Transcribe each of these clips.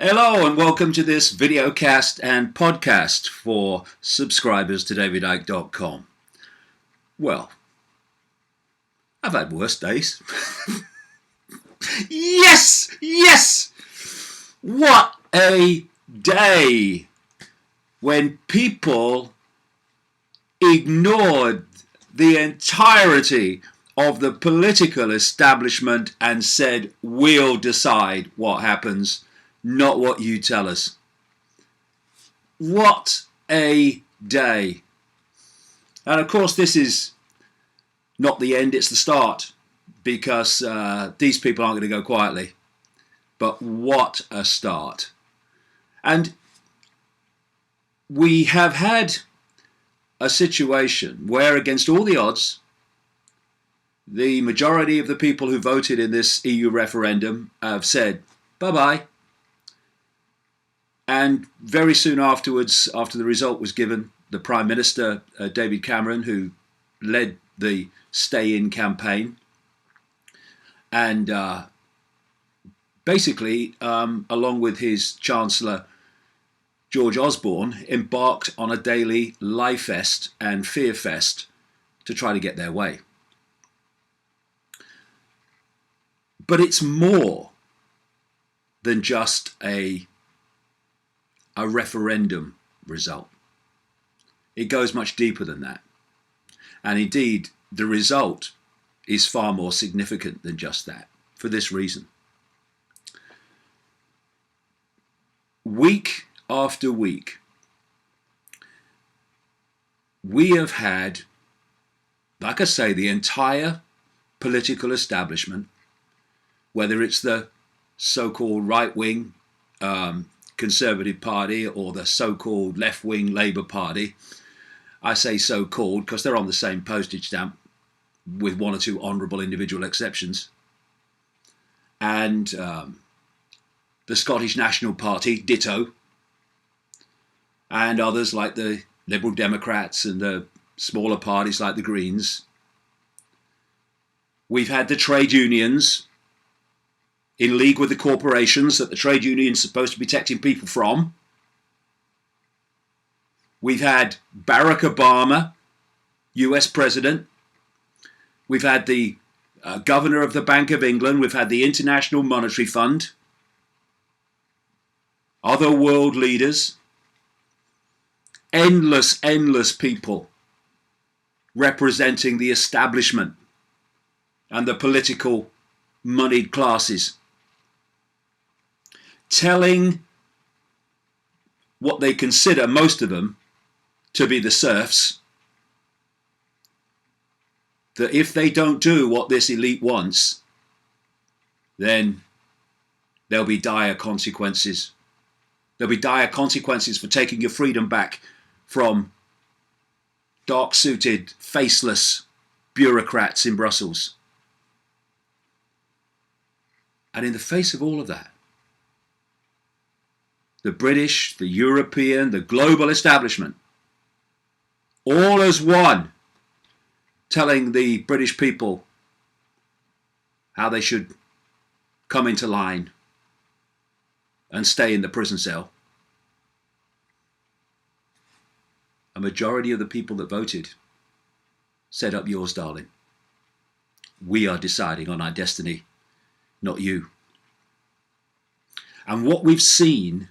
Hello and welcome to this videocast and podcast for subscribers to davidicke.com. Well, I've had worse days. Yes! What a day when people ignored the entirety of the political establishment and said, we'll decide what happens, not what you tell us. What a day. And of course, this is not the end, it's the start, because these people aren't going to go quietly. But what a start. And we have had a situation where, against all the odds, the majority of the people who voted in this EU referendum have said bye-bye. And very soon afterwards, after the result was given, the Prime Minister, David Cameron, who led the stay-in campaign, and basically, along with his Chancellor, George Osborne, embarked on a daily lie fest and fear fest to try to get their way. But it's more than just a referendum result. It goes much deeper than that. And indeed, the result is far more significant than just that, for this reason. Week after week, we have had, like I say, the entire political establishment, whether it's the so-called right-wing Conservative Party or the so-called left-wing Labour Party. I say so-called because they're on the same postage stamp with one or two honourable individual exceptions. And the Scottish National Party, ditto. And others like the Liberal Democrats and the smaller parties like the Greens. We've had the trade unions in league with the corporations that the trade union is supposed to be protecting people from. We've had Barack Obama, US President. We've had the Governor of the Bank of England. We've had the International Monetary Fund. Other world leaders. Endless people representing the establishment and the political moneyed classes, telling what they consider, most of them, to be the serfs, that if they don't do what this elite wants, then there'll be dire consequences. There'll be dire consequences for taking your freedom back from dark-suited, faceless bureaucrats in Brussels. And in the face of all of that, the British, the European, the global establishment, all as one, telling the British people how they should come into line and stay in the prison cell. A majority of the people that voted said, up yours, darling. We are deciding on our destiny, not you. And what we've seen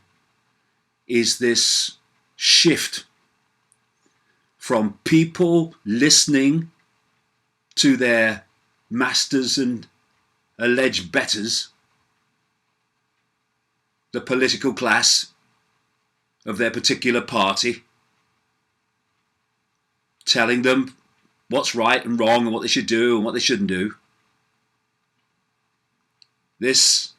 is this shift from people listening to their masters and alleged betters, the political class of their particular party, telling them what's right and wrong and what they should do and what they shouldn't do. This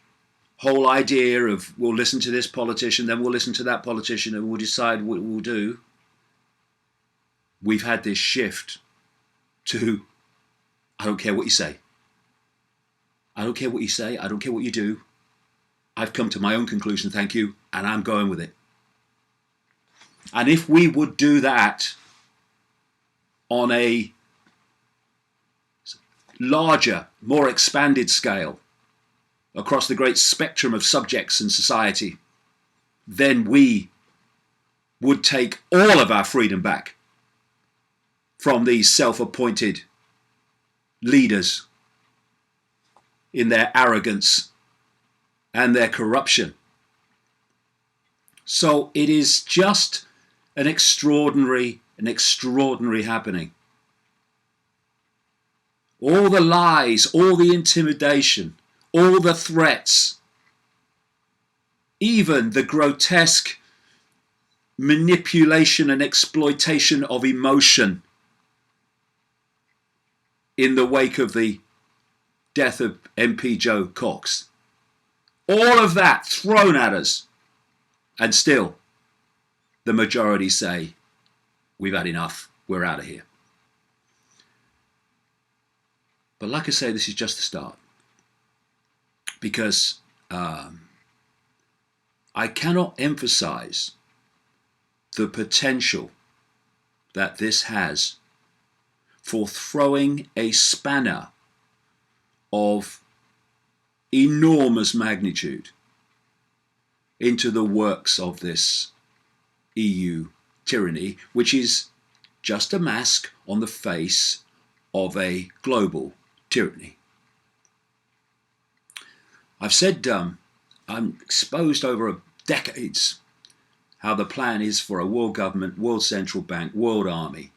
whole idea of we'll listen to this politician, then we'll listen to that politician and we'll decide what we'll do. We've had this shift to, I don't care what you say. I don't care what you say. I don't care what you do. I've come to my own conclusion, thank you, and I'm going with it. And if we would do that on a larger, more expanded scale, across the great spectrum of subjects in society, then we would take all of our freedom back from these self-appointed leaders in their arrogance and their corruption. So it is just an extraordinary happening. All the lies, all the intimidation, all the threats, even the grotesque manipulation and exploitation of emotion in the wake of the death of MP Joe Cox. All of that thrown at us, and still the majority say, we've had enough, we're out of here. But like I say, this is just the start. Because I cannot emphasize the potential that this has for throwing a spanner of enormous magnitude into the works of this EU tyranny, which is just a mask on the face of a global tyranny. I've said I'm exposed over decades how the plan is for a world government, world central bank, world army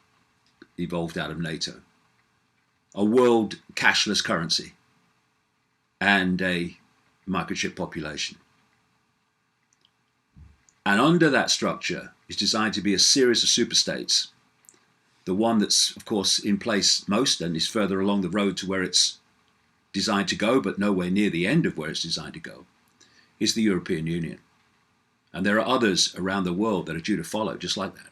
evolved out of NATO, a world cashless currency, and a microchip population. And under that structure is designed to be a series of superstates. The one that's, of course, in place most and is further along the road to where it's designed to go, but nowhere near the end of where it's designed to go, is the European Union. And there are others around the world that are due to follow, just like that.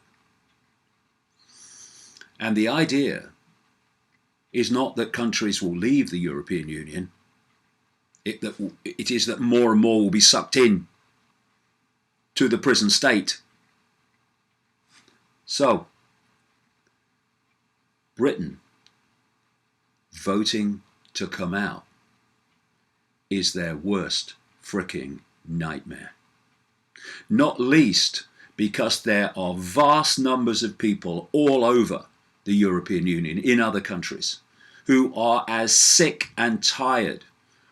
And the idea is not that countries will leave the European Union. It is that more and more will be sucked in to the prison state. So, Britain voting to come out is their worst fricking nightmare. Not least because there are vast numbers of people all over the European Union, in other countries, who are as sick and tired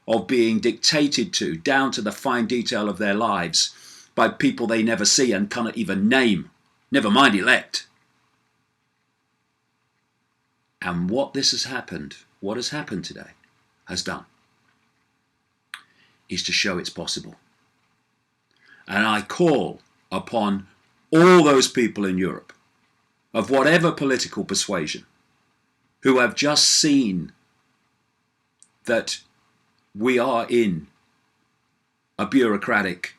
of being dictated to, down to the fine detail of their lives, by people they never see and cannot even name, never mind elect. And what has happened today, has done, is to show it's possible. And I call upon all those people in Europe, of whatever political persuasion, who have just seen that we are in a bureaucratic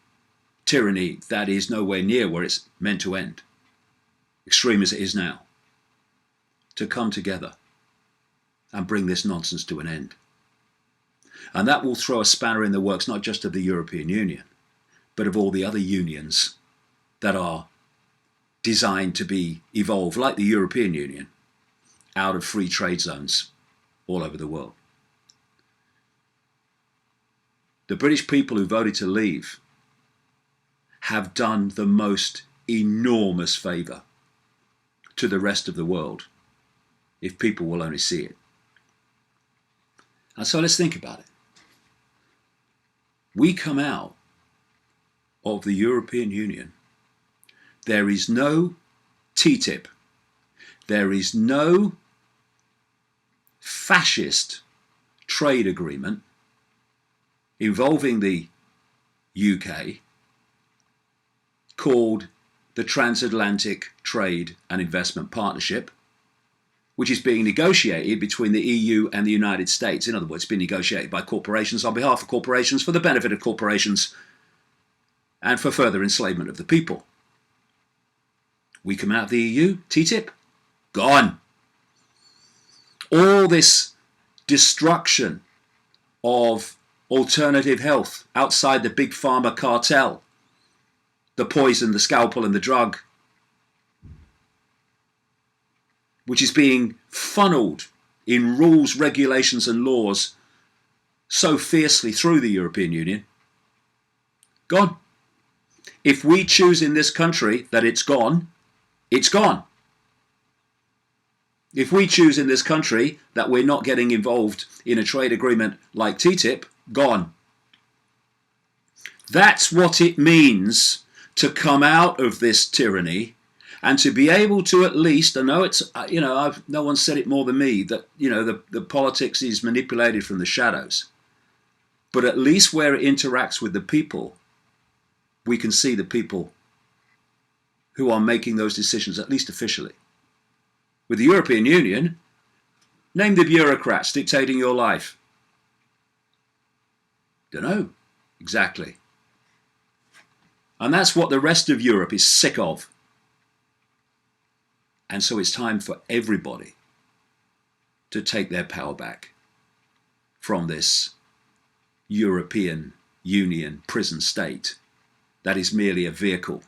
tyranny that is nowhere near where it's meant to end, extreme as it is now, to come together and bring this nonsense to an end. And that will throw a spanner in the works, not just of the European Union, but of all the other unions that are designed to be evolved, like the European Union, out of free trade zones all over the world. The British people who voted to leave have done the most enormous favour to the rest of the world, if people will only see it. And so let's think about it. We come out of the European Union. There is no TTIP. There is no fascist trade agreement involving the UK called the Transatlantic Trade and Investment Partnership, which is being negotiated between the EU and the United States. In other words, being negotiated by corporations on behalf of corporations for the benefit of corporations and for further enslavement of the people. We come out of the EU, TTIP, gone. All this destruction of alternative health outside the big pharma cartel, the poison, the scalpel and the drug, which is being funneled in rules, regulations and laws so fiercely through the European Union, gone. If we choose in this country that it's gone, it's gone. If we choose in this country that we're not getting involved in a trade agreement like TTIP, gone. That's what it means to come out of this tyranny and to be able to at least, I know it's, no one said it more than me, that, the politics is manipulated from the shadows. But at least where it interacts with the people, we can see the people who are making those decisions, at least officially. With the European Union, name the bureaucrats dictating your life. Don't know exactly. And that's what the rest of Europe is sick of. And so it's time for everybody to take their power back from this European Union prison state that is merely a vehicle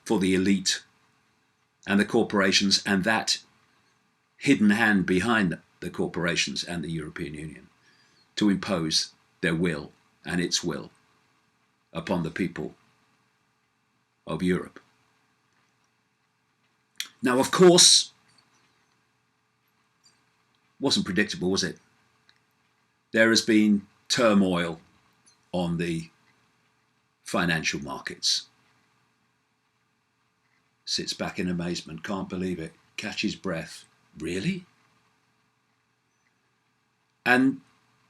for the elite and the corporations and that hidden hand behind the corporations and the European Union to impose their will and its will upon the people of Europe. Now, of course, wasn't predictable, was it? There has been turmoil on the financial markets. Sits back in amazement, can't believe it, catches breath. Really? And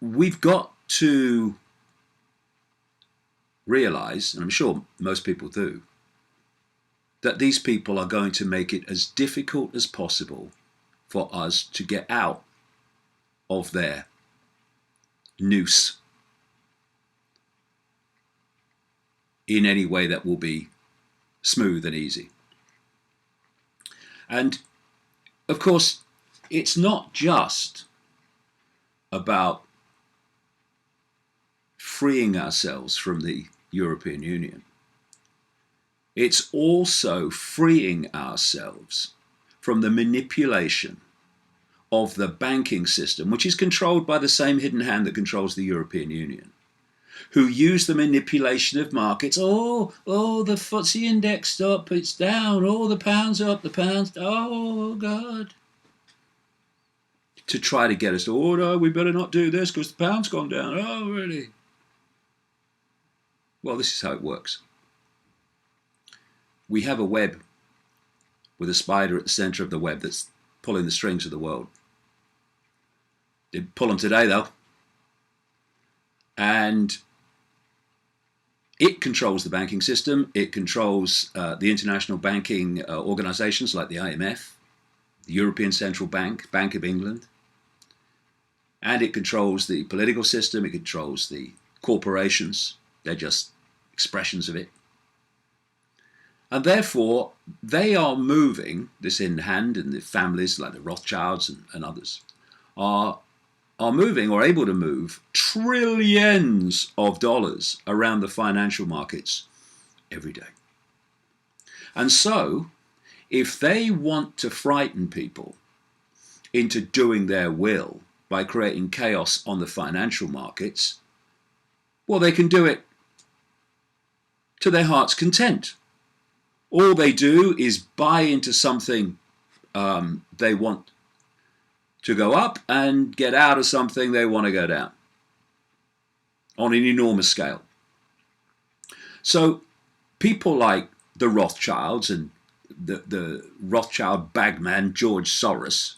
we've got to realize, and I'm sure most people do, that these people are going to make it as difficult as possible for us to get out of their noose in any way that will be smooth and easy. And of course, it's not just about freeing ourselves from the European Union. It's also freeing ourselves from the manipulation of the banking system, which is controlled by the same hidden hand that controls the European Union, who use the manipulation of markets. Oh, the FTSE index up, it's down. Oh, the pound's up, the pound's, oh, God. To try to get us to, oh, no, we better not do this because the pound's gone down. Oh, really? Well, this is how it works. We have a web with a spider at the center of the web that's pulling the strings of the world. They pull them today, though. And it controls the banking system. It controls the international banking organizations like the IMF, the European Central Bank, Bank of England. And it controls the political system. It controls the corporations. They're just expressions of it. And therefore, they are moving, this in hand, and the families like the Rothschilds and others are moving or able to move trillions of dollars around the financial markets every day. And so, if they want to frighten people into doing their will by creating chaos on the financial markets, well, they can do it to their heart's content. All they do is buy into something they want to go up and get out of something they want to go down on an enormous scale. So people like the Rothschilds and the Rothschild bagman George Soros,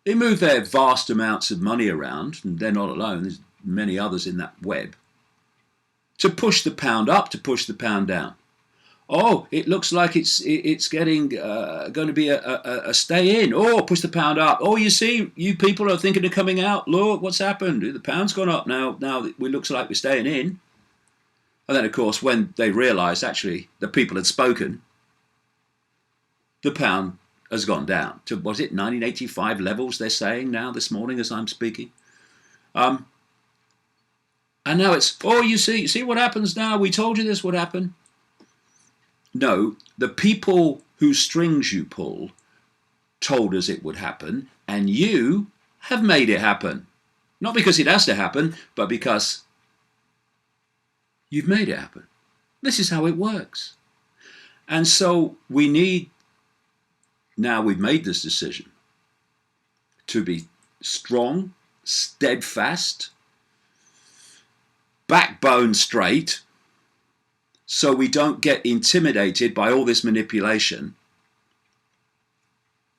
they move their vast amounts of money around, and they're not alone, there's many others in that web, to push the pound up, to push the pound down. Oh, it looks like it's getting going to be a stay in. Oh, push the pound up. Oh, you see, you people are thinking of coming out. Look, what's happened? The pound's gone up now. Now it looks like we're staying in. And then, of course, when they realised actually the people had spoken, the pound has gone down to, was it 1985 levels? They're saying now this morning as I'm speaking. And now it's, oh, you see what happens now. We told you this would happen. No, the people whose strings you pull told us it would happen, and you have made it happen. Not because it has to happen, but because you've made it happen. This is how it works. And so we need, now we've made this decision, to be strong, steadfast, backbone straight, so we don't get intimidated by all this manipulation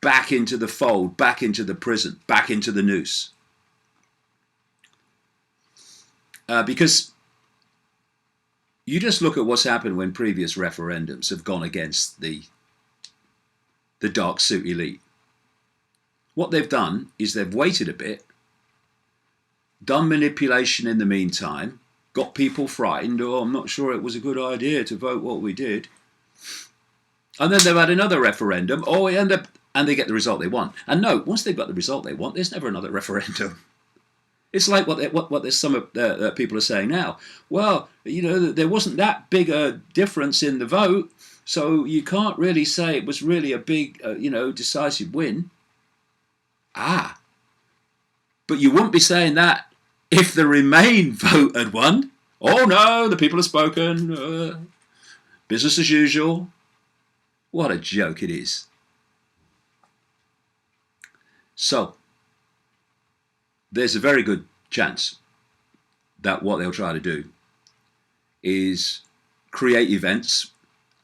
back into the fold, back into the prison, back into the noose. Because you just look at what's happened when previous referendums have gone against the dark suit elite. What they've done is they've waited a bit, done manipulation in the meantime, got people frightened. Oh, I'm not sure it was a good idea to vote what we did. And then they've had another referendum. Oh, and they get the result they want. And no, once they've got the result they want, there's never another referendum. It's like what some of the people are saying now. Well, there wasn't that big a difference in the vote, so you can't really say it was really a big, decisive win. But you wouldn't be saying that if the Remain vote had won. Oh no, the people have spoken. Business as usual. What a joke it is. So, there's a very good chance that what they'll try to do is create events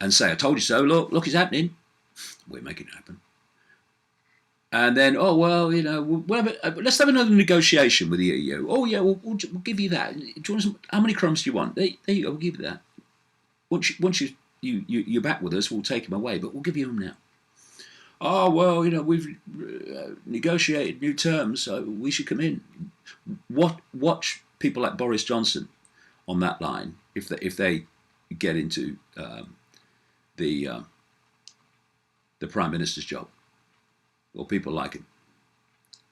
and say, I told you so, look, it's happening. We're making it happen. And then, let's have another negotiation with the EU. Oh yeah, we'll give you that. Do you want how many crumbs do you want? There you go, we'll give you that. Once you're back with us, we'll take them away, but we'll give you them now. Oh, well, we've negotiated new terms, so we should come in. Watch people like Boris Johnson on that line, if they get into the Prime Minister's job, or people like him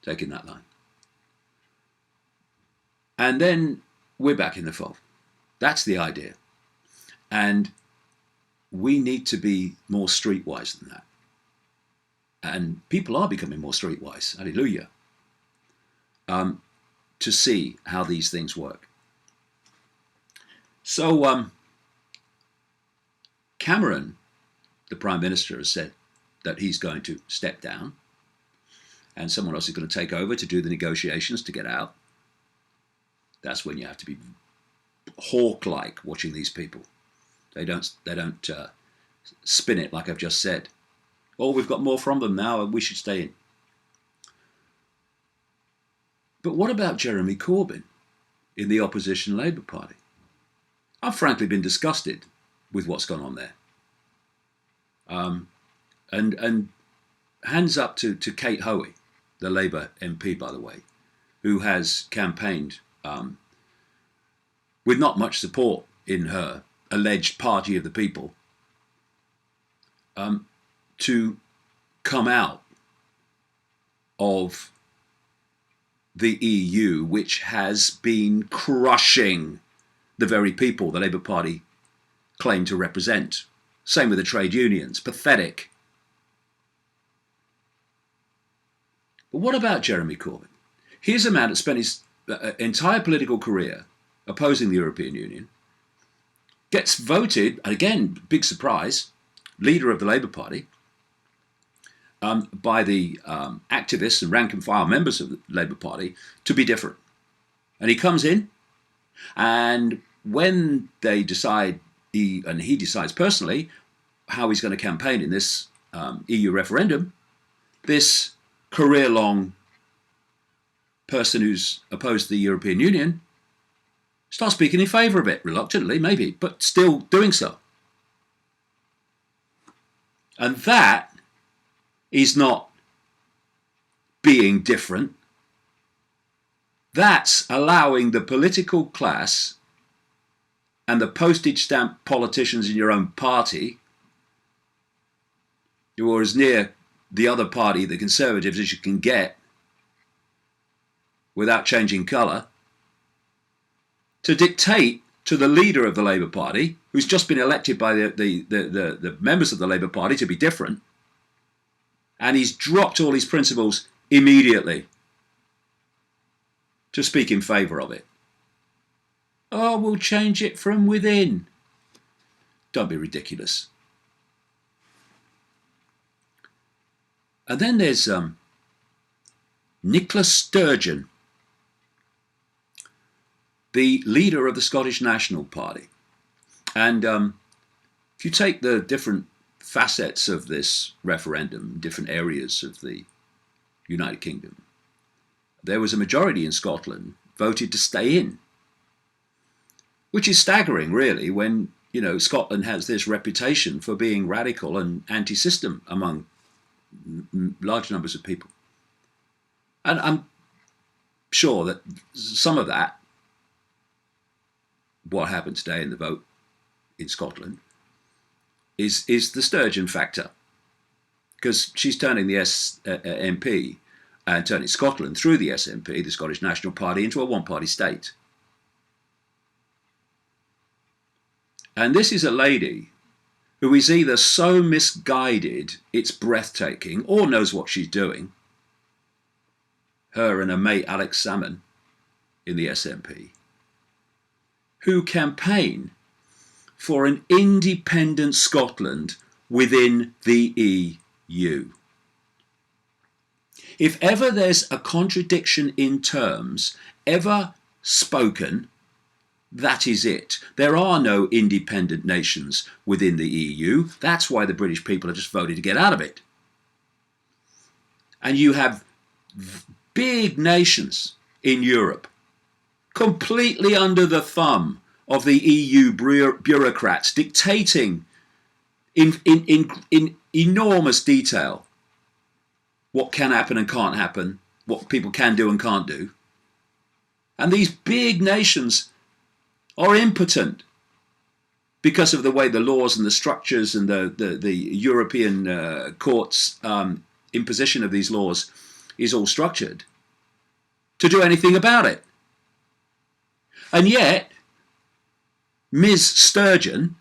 taking that line. And then we're back in the fold. That's the idea. And we need to be more streetwise than that. And people are becoming more streetwise, hallelujah, to see how these things work. So Cameron, the Prime Minister, has said that he's going to step down and someone else is going to take over to do the negotiations to get out. That's when you have to be hawk-like watching these people. They don't spin it like I've just said. Oh, we've got more from them now and we should stay in. But what about Jeremy Corbyn in the opposition Labour Party? I've frankly been disgusted with what's gone on there. And hands up to Kate Hoey, the Labour MP, by the way, who has campaigned with not much support in her alleged party of the people, to come out of the EU, which has been crushing the very people the Labour Party claim to represent. Same with the trade unions. Pathetic. But what about Jeremy Corbyn? Here's a man that spent his entire political career opposing the European Union, gets voted, again, big surprise, leader of the Labour Party, by the activists and rank and file members of the Labour Party to be different. And he comes in, and when they decide, he decides personally how he's going to campaign in this EU referendum, this career-long person who's opposed to the European Union starts speaking in favour of it, reluctantly maybe, but still doing so. And that is not being different. That's allowing the political class and the postage stamp politicians in your own party, who are as near the other party, the Conservatives, as you can get without changing colour, to dictate to the leader of the Labour Party, who's just been elected by the members of the Labour Party to be different, and he's dropped all his principles immediately to speak in favour of it. Oh, we'll change it from within. Don't be ridiculous. And then there's Nicola Sturgeon, the leader of the Scottish National Party. And if you take the different facets of this referendum, different areas of the United Kingdom, there was a majority in Scotland voted to stay in, which is staggering, really, when, you know, Scotland has this reputation for being radical and anti-system among large numbers of people. And I'm sure that some of that, what happened today in the vote in Scotland, is the Sturgeon factor, because she's turning the SNP and turning Scotland through the SNP, the Scottish National Party, into a one-party state. And this is a lady who is either so misguided it's breathtaking, or knows what she's doing. Her and her mate Alex Salmond in the SNP, who campaign for an independent Scotland within the EU. If ever there's a contradiction in terms ever spoken, that is it. There are no independent nations within the EU. That's why the British people have just voted to get out of it. And you have big nations in Europe completely under the thumb of the EU bureaucrats, dictating in enormous detail what can happen and can't happen, what people can do and can't do. And these big nations are impotent because of the way the laws and the structures and the European courts' imposition of these laws is all structured to do anything about it. And yet, Ms. Sturgeon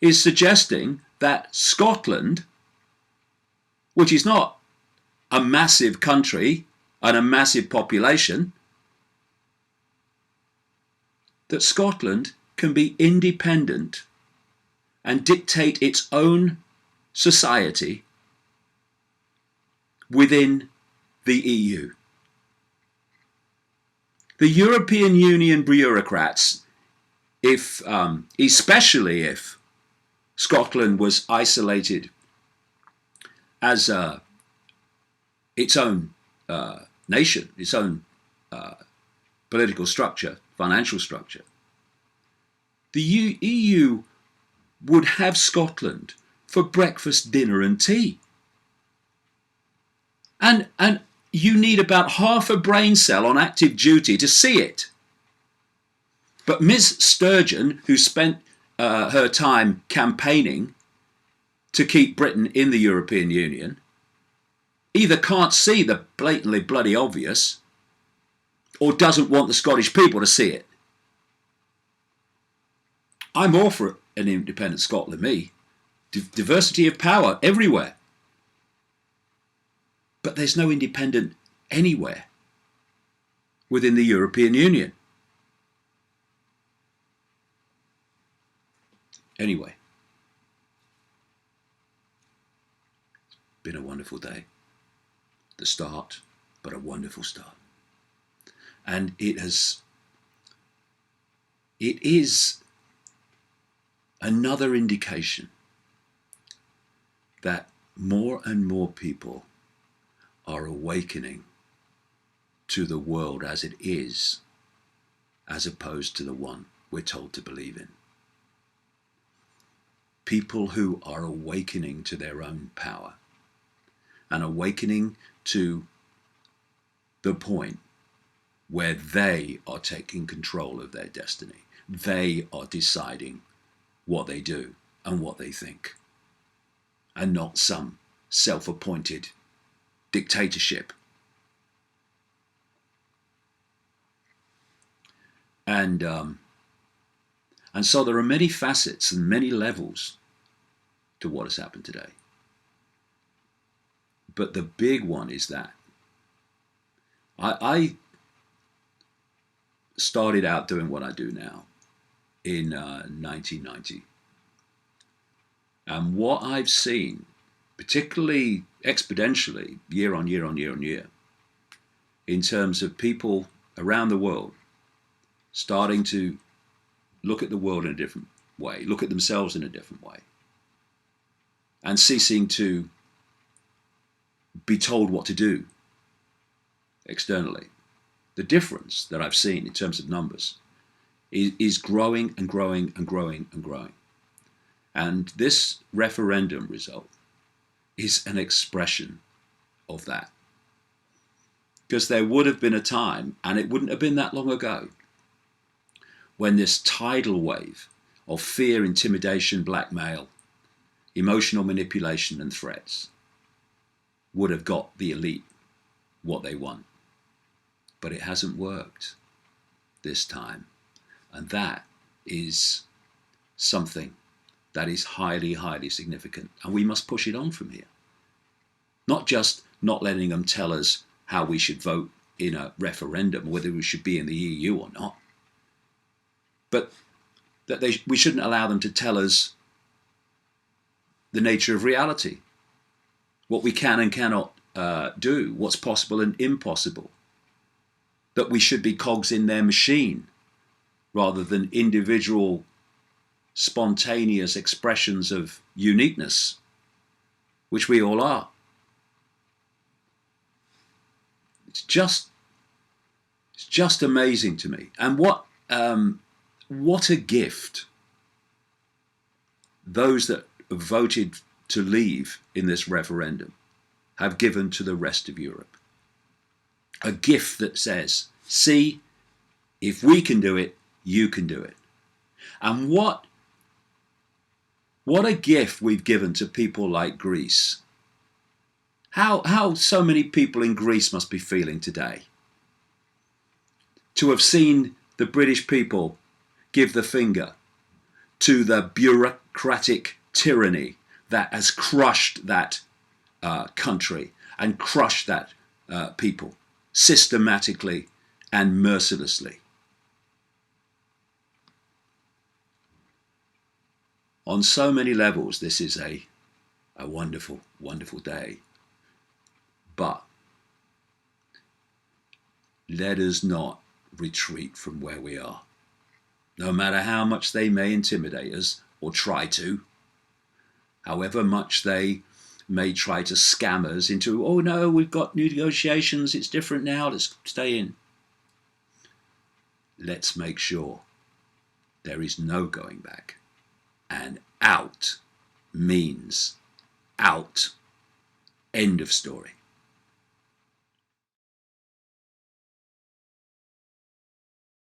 is suggesting that Scotland, which is not a massive country and a massive population, that Scotland can be independent and dictate its own society within the EU. The European Union bureaucrats, especially if Scotland was isolated as its own nation, its own political structure, financial structure, the EU would have Scotland for breakfast, dinner and tea. And you need about half a brain cell on active duty to see it. But Ms. Sturgeon, who spent her time campaigning to keep Britain in the European Union, either can't see the blatantly bloody obvious or doesn't want the Scottish people to see it. I'm all for an independent Scotland, me. Diversity of power everywhere. But there's no independent anywhere within the European Union. Anyway, it's been a wonderful day. The start, but a wonderful start. And it is another indication that more and more people are awakening to the world as it is, as opposed to the one we're told to believe in. People who are awakening to their own power and awakening to the point where they are taking control of their destiny. They are deciding what they do and what they think, and not some self-appointed dictatorship. And so there are many facets and many levels to what has happened today. But the big one is that I started out doing what I do now in 1990. And what I've seen, particularly exponentially, year on year on year on year, in terms of people around the world starting to look at the world in a different way, look at themselves in a different way, and ceasing to be told what to do externally. The difference that I've seen in terms of numbers is growing and growing and growing and growing. And this referendum result is an expression of that. Because there would have been a time, and it wouldn't have been that long ago, when this tidal wave of fear, intimidation, blackmail, emotional manipulation and threats would have got the elite what they want. But it hasn't worked this time. And that is something that is highly, highly significant. And we must push it on from here. Not just not letting them tell us how we should vote in a referendum, whether we should be in the EU or not, but that we shouldn't allow them to tell us the nature of reality, what we can and cannot do, what's possible and impossible, that we should be cogs in their machine rather than individual spontaneous expressions of uniqueness, which we all are. It's just amazing to me. And what a gift those that voted to leave in this referendum have given to the rest of Europe. A gift that says, see, if we can do it, you can do it. And what a gift we've given to people like Greece. How so many people in Greece must be feeling today. To have seen the British people give the finger to the bureaucratic tyranny that has crushed that country and crushed that people systematically and mercilessly. On so many levels, this is a wonderful, wonderful day. But let us not retreat from where we are. No matter how much they may intimidate us or try to, however much they may try to scam us into, oh no, we've got new negotiations, it's different now, let's stay in. Let's make sure there is no going back. And out means out. End of story.